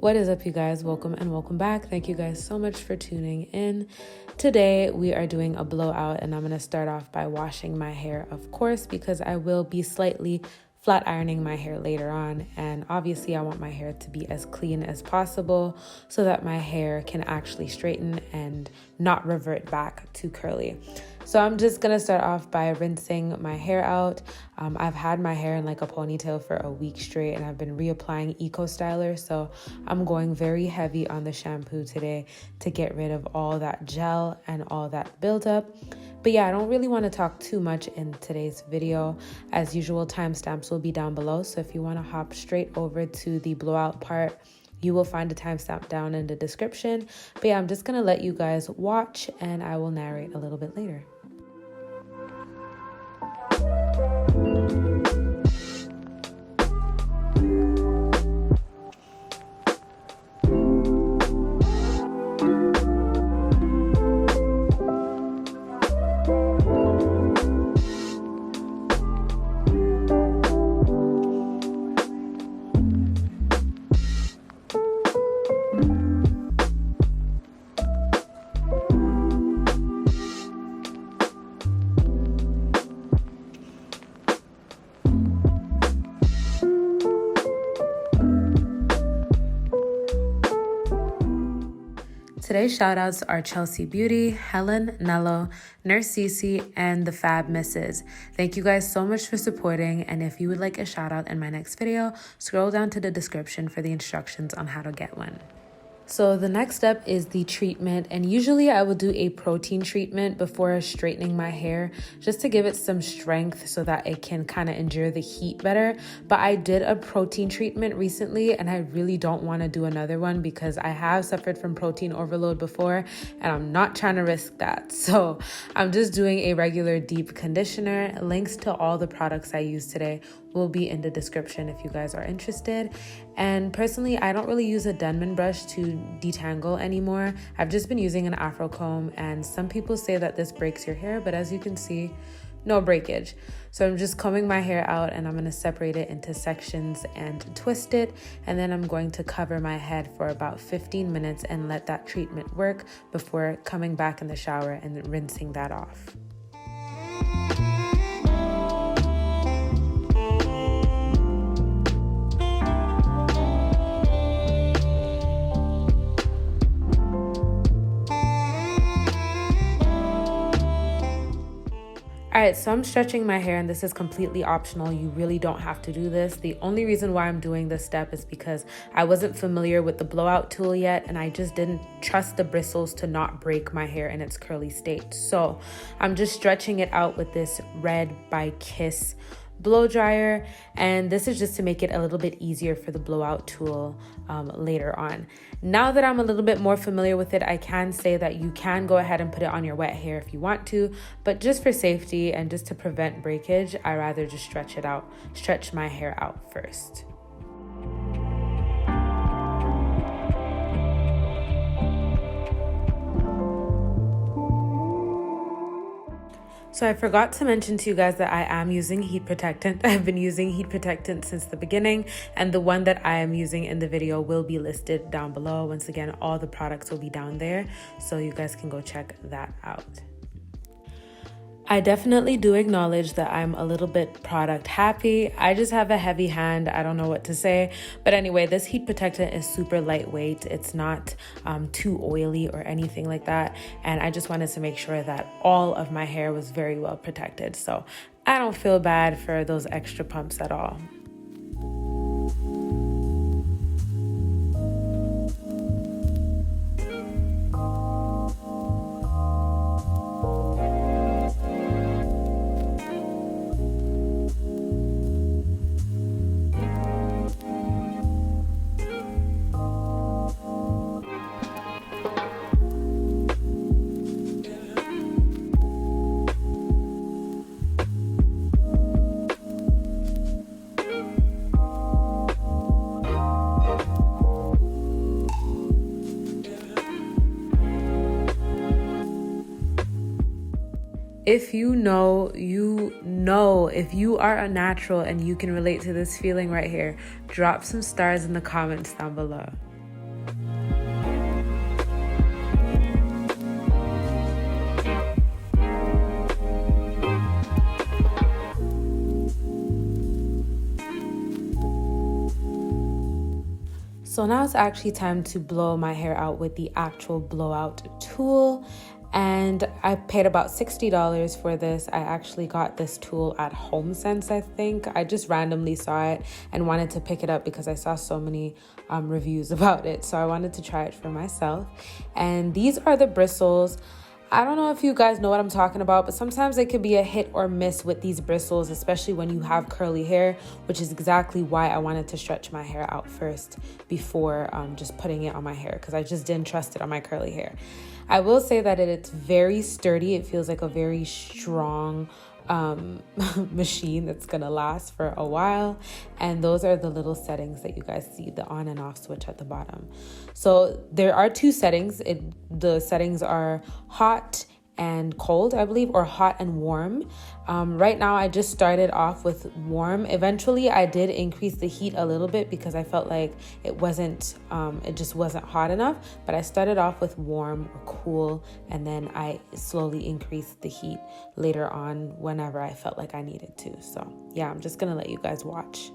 What is up, you guys? Welcome and welcome back. Thank you guys so much for tuning in. Today we are doing a blowout, and I'm going to start off by washing my hair, of course, because I will be slightly flat ironing my hair later on, and obviously I want my hair to be as clean as possible so that my hair can actually straighten and not revert back to curly. So I'm just gonna start off by rinsing my hair out. I've had my hair in like a ponytail for a week straight, and I've been reapplying Eco Styler, so I'm going very heavy on the shampoo today to get rid of all that gel and all that buildup. But yeah, I don't really want to talk too much in today's video. As usual, timestamps will be down below, so if you want to hop straight over to the blowout part, you will find a timestamp down in the description. But yeah, I'm just gonna let you guys watch, and I will narrate a little bit later. Today's shoutouts are Chelsea Beauty, Helen, Nello, Nurse Cece, and the Fab Misses. Thank you guys so much for supporting, and if you would like a shout out in my next video, scroll down to the description for the instructions on how to get one. So the next step is the treatment, and usually I will do a protein treatment before straightening my hair just to give it some strength so that it can kind of endure the heat better. But I did a protein treatment recently, and I really don't want to do another one because I have suffered from protein overload before, and I'm not trying to risk that. So I'm just doing a regular deep conditioner. Links to all the products I used today will be in the description if you guys are interested. And personally, I don't really use a Denman brush to detangle anymore. I've just been using an Afro comb, and some people say that this breaks your hair, but as you can see, no breakage. So I'm just combing my hair out, and I'm going to separate it into sections and twist it, and then I'm going to cover my head for about 15 minutes and let that treatment work before coming back in the shower and rinsing that off. All right, so I'm stretching my hair, and this is completely optional. You really don't have to do this. The only reason why I'm doing this step is because I wasn't familiar with the blowout tool yet, and I just didn't trust the bristles to not break my hair in its curly state. So I'm just stretching it out with this Red by Kiss blow dryer, and this is just to make it a little bit easier for the blowout tool later on. Now that I'm a little bit more familiar with it, I can say that you can go ahead and put it on your wet hair if you want to, but just for safety and just to prevent breakage, I rather just stretch my hair out first. So I forgot to mention to you guys that I am using heat protectant. I've been using heat protectant since the beginning, and the one that I am using in the video will be listed down below. Once again, all the products will be down there, so you guys can go check that out. I definitely do acknowledge that I'm a little bit product happy. I just have a heavy hand. I don't know what to say. But anyway, this heat protectant is super lightweight. It's not too oily or anything like that. And I just wanted to make sure that all of my hair was very well protected. So I don't feel bad for those extra pumps at all. If you know, if you are a natural and you can relate to this feeling right here, drop some stars in the comments down below. So now it's actually time to blow my hair out with the actual blowout tool. And I paid about $60 for this. I actually got this tool at HomeSense, I think. I just randomly saw it and wanted to pick it up because I saw so many reviews about it. So I wanted to try it for myself. And these are the bristles. I don't know if you guys know what I'm talking about, but sometimes it could be a hit or miss with these bristles, especially when you have curly hair, which is exactly why I wanted to stretch my hair out first before just putting it on my hair, because I just didn't trust it on my curly hair. I will say that it's very sturdy. It feels like a very strong machine that's gonna last for a while. And those are the little settings that you guys see, the on and off switch at the bottom. So there are two settings. The settings are hot and cold, I believe, or hot and warm. Right now I just started off with warm. Eventually I did increase the heat a little bit because I felt like it just wasn't hot enough, but I started off with warm or cool, and then I slowly increased the heat later on whenever I felt like I needed to. So yeah, I'm just gonna let you guys watch.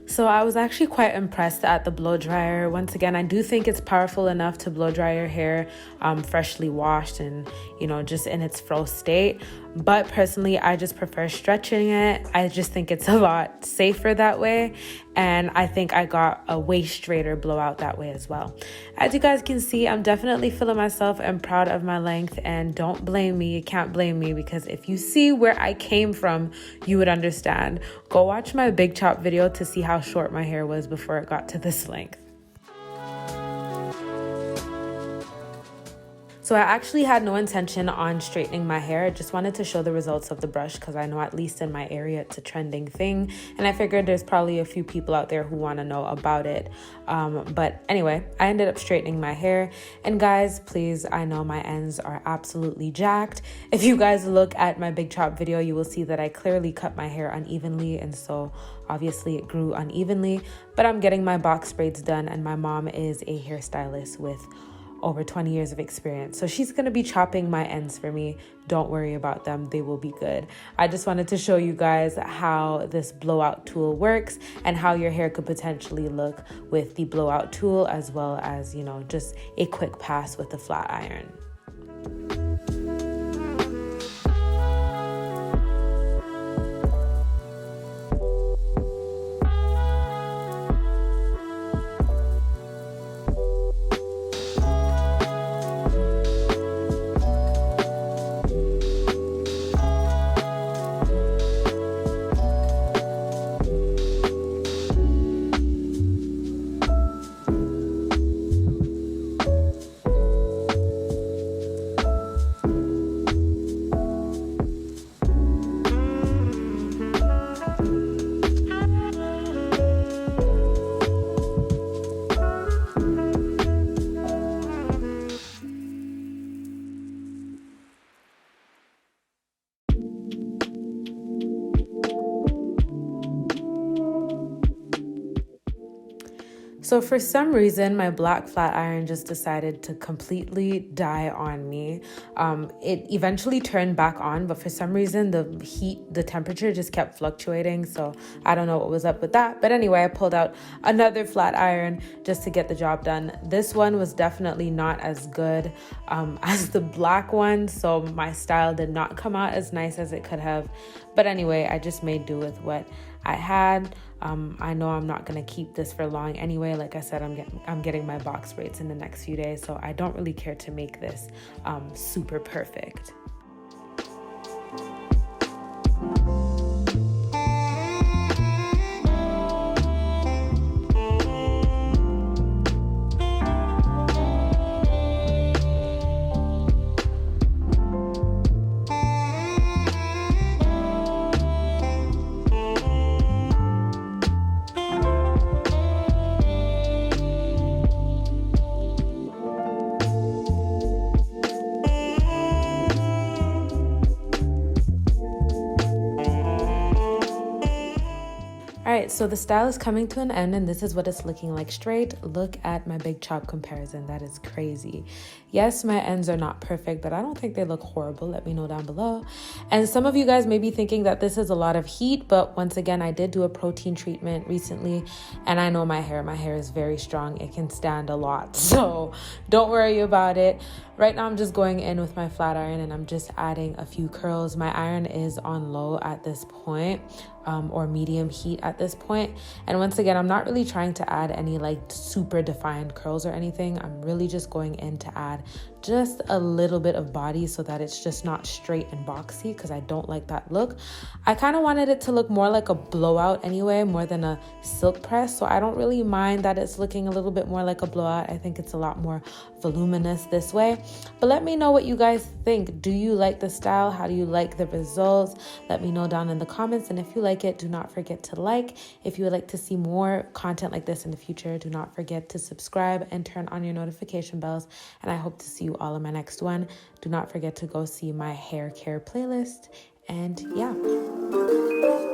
So I was actually quite impressed at the blow dryer. Once again, I do think it's powerful enough to blow dry your hair freshly washed and, just in its fro state. But personally, I just prefer stretching it. I just think it's a lot safer that way. And I think I got a way straighter blowout that way as well. As you guys can see, I'm definitely feeling myself and proud of my length. And don't blame me. You can't blame me, because if you see where I came from, you would understand. Go watch my big chop video to see how short my hair was before it got to this length. So I actually had no intention on straightening my hair. I just wanted to show the results of the brush because I know at least in my area it's a trending thing. And I figured there's probably a few people out there who want to know about it. But anyway, I ended up straightening my hair. And guys, please, I know my ends are absolutely jacked. If you guys look at my big chop video, you will see that I clearly cut my hair unevenly. And so obviously it grew unevenly. But I'm getting my box braids done, and my mom is a hairstylist with over 20 years of experience. So she's going to be chopping my ends for me. Don't worry about them. They will be good. I just wanted to show you guys how this blowout tool works and how your hair could potentially look with the blowout tool, as well as, just a quick pass with the flat iron. So for some reason, my black flat iron just decided to completely die on me. It eventually turned back on, but for some reason, the temperature just kept fluctuating. So I don't know what was up with that. But anyway, I pulled out another flat iron just to get the job done. This one was definitely not as good as the black one. So my style did not come out as nice as it could have. But anyway, I just made do with what I had. I know I'm not gonna keep this for long anyway. Like I said, I'm getting my box braids in the next few days, so I don't really care to make this super perfect. right, so the style is coming to an end and this is what it's looking like straight. Look at my big chop comparison. That is crazy. Yes, my ends are not perfect, but I don't think they look horrible. Let me know down below. And some of you guys may be thinking that this is a lot of heat, but once again, I did do a protein treatment recently and I know my hair is very strong. It can stand a lot, so don't worry about it. Right now, I'm just going in with my flat iron and I'm just adding a few curls. My iron is on low at this point, or medium heat at this point. And once again, I'm not really trying to add any like super defined curls or anything. I'm really just going in to add just a little bit of body so that it's just not straight and boxy, because I don't like that look. I kind of wanted it to look more like a blowout anyway, more than a silk press. So I don't really mind that it's looking a little bit more like a blowout. I think it's a lot more voluminous this way. But let me know what you guys think. Do you like the style? How do you like the results? Let me know down in the comments. And if you like it, do not forget to like. If you would like to see more content like this in the future, do not forget to subscribe and turn on your notification bells. And I hope to see you all in my next one. Do not forget to go see my hair care playlist. And yeah.